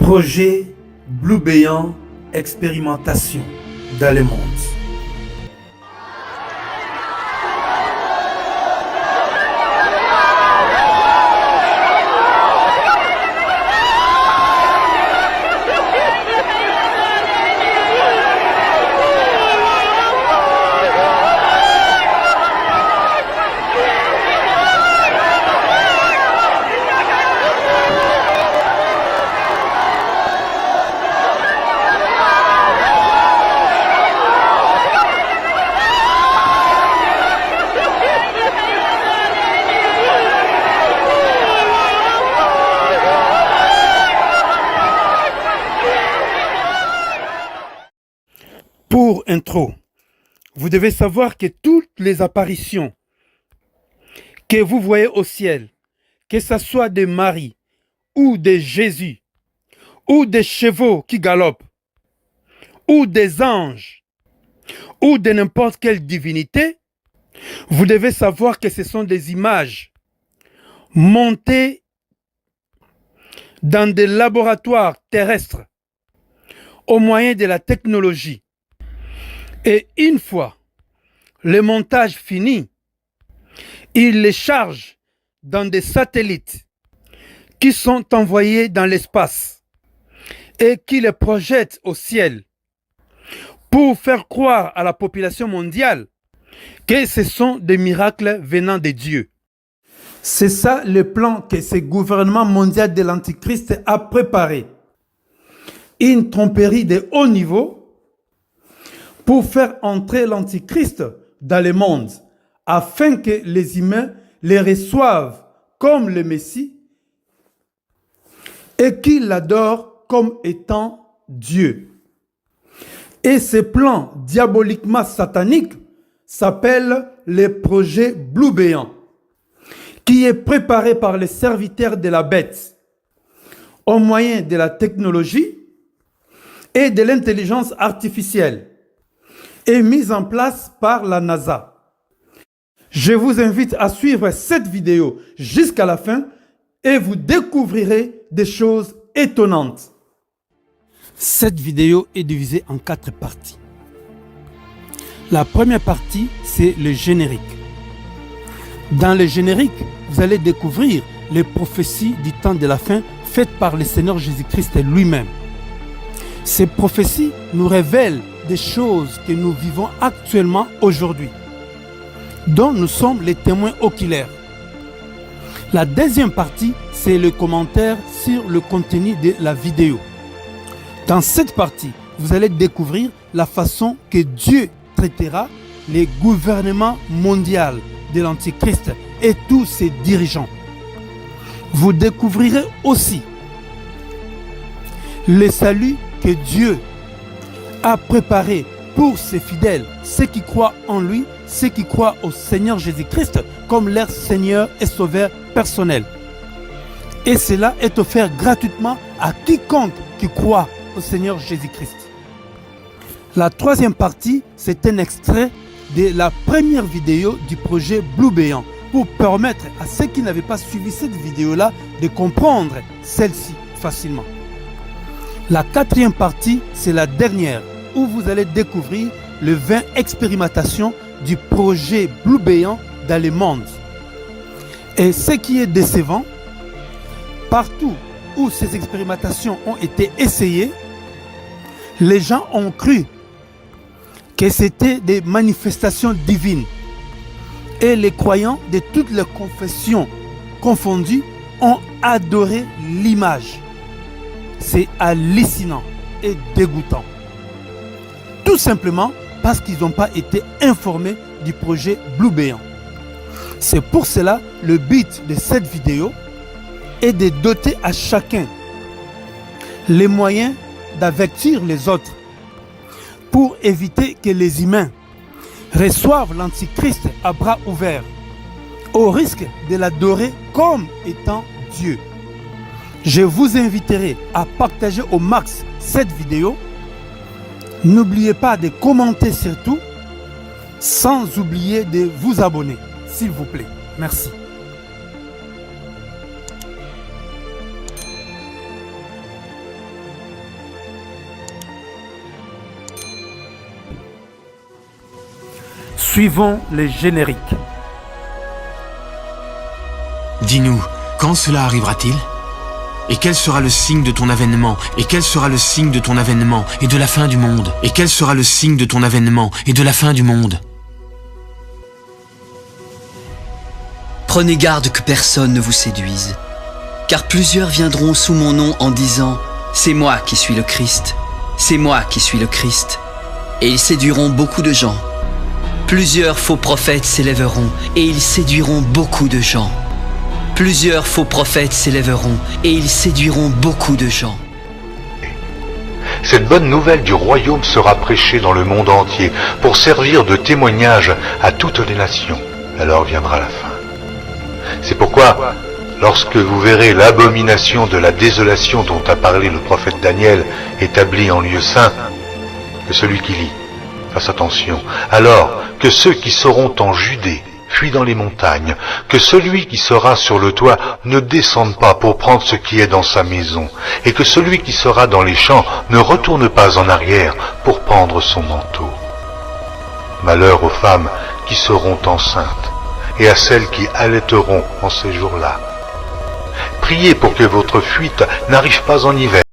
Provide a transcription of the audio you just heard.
Projet Blue Béant, expérimentation dans le monde. Pour intro, vous devez savoir que toutes les apparitions que vous voyez au ciel, que ce soit de Marie ou de Jésus, ou des chevaux qui galopent, ou des anges, ou de n'importe quelle divinité, vous devez savoir que ce sont des images montées dans des laboratoires terrestres au moyen de la technologie. Et une fois le montage fini, il les charge dans des satellites qui sont envoyés dans l'espace et qui les projettent au ciel pour faire croire à la population mondiale que ce sont des miracles venant de Dieu. C'est ça le plan que ce gouvernement mondial de l'Antichrist a préparé. Une tromperie de haut niveau pour faire entrer l'Antichrist dans le monde, afin que les humains les reçoivent comme le Messie et qu'ils l'adorent comme étant Dieu. Et ce plan diaboliquement satanique s'appelle le projet Blue Béant, qui est préparé par les serviteurs de la bête au moyen de la technologie et de l'intelligence artificielle, est mise en place par la NASA. Je vous invite à suivre cette vidéo jusqu'à la fin et vous découvrirez des choses étonnantes. Cette vidéo est divisée en 4 parties. La première partie, c'est le générique. Dans le générique, vous allez découvrir les prophéties du temps de la fin faites par le Seigneur Jésus-Christ lui-même. Ces prophéties nous révèlent des choses que nous vivons actuellement aujourd'hui, dont nous sommes les témoins oculaires. La deuxième partie, c'est le commentaire sur le contenu de la vidéo. Dans cette partie, vous allez découvrir la façon que Dieu traitera les gouvernements mondiaux de l'Antichrist et tous ses dirigeants. Vous découvrirez aussi le salut que Dieu a préparé pour ses fidèles, ceux qui croient en lui, ceux qui croient au Seigneur Jésus-Christ comme leur Seigneur et Sauveur personnel. Et cela est offert gratuitement à quiconque qui croit au Seigneur Jésus-Christ. La troisième partie, c'est un extrait de la première vidéo du projet Blue Béant pour permettre à ceux qui n'avaient pas suivi cette vidéo-là de comprendre celle-ci facilement. La quatrième partie, c'est la dernière, où vous allez découvrir les 20 expérimentations du projet Blue Béant dans le monde. Et ce qui est décevant, partout où ces expérimentations ont été essayées, les gens ont cru que c'était des manifestations divines. Et les croyants de toutes les confessions confondues ont adoré l'image. C'est hallucinant et dégoûtant. Tout simplement parce qu'ils n'ont pas été informés du projet Blue Béant. C'est pour cela le but de cette vidéo est de doter à chacun les moyens d'avertir les autres pour éviter que les humains reçoivent l'Antichrist à bras ouverts au risque de l'adorer comme étant Dieu. Je vous inviterai à partager au max cette vidéo. N'oubliez pas de commenter surtout, sans oublier de vous abonner, s'il vous plaît. Merci. Suivons les génériques. Dis-nous, quand cela arrivera-t-il? Et quel sera le signe de ton avènement? Et quel sera le signe de ton avènement et de la fin du monde? Et quel sera le signe de ton avènement et de la fin du monde? Prenez garde que personne ne vous séduise, car plusieurs viendront sous mon nom en disant « C'est moi qui suis le Christ, c'est moi qui suis le Christ ». Et ils séduiront beaucoup de gens. Plusieurs faux prophètes s'élèveront et ils séduiront beaucoup de gens. Plusieurs faux prophètes s'élèveront et ils séduiront beaucoup de gens. Cette bonne nouvelle du royaume sera prêchée dans le monde entier pour servir de témoignage à toutes les nations. Alors viendra la fin. C'est pourquoi, lorsque vous verrez l'abomination de la désolation dont a parlé le prophète Daniel établie en lieu saint, que celui qui lit fasse attention. Alors que ceux qui seront en Judée fuient dans les montagnes, que celui qui sera sur le toit ne descende pas pour prendre ce qui est dans sa maison, et que celui qui sera dans les champs ne retourne pas en arrière pour prendre son manteau. Malheur aux femmes qui seront enceintes, et à celles qui allaiteront en ces jours-là. Priez pour que votre fuite n'arrive pas en hiver.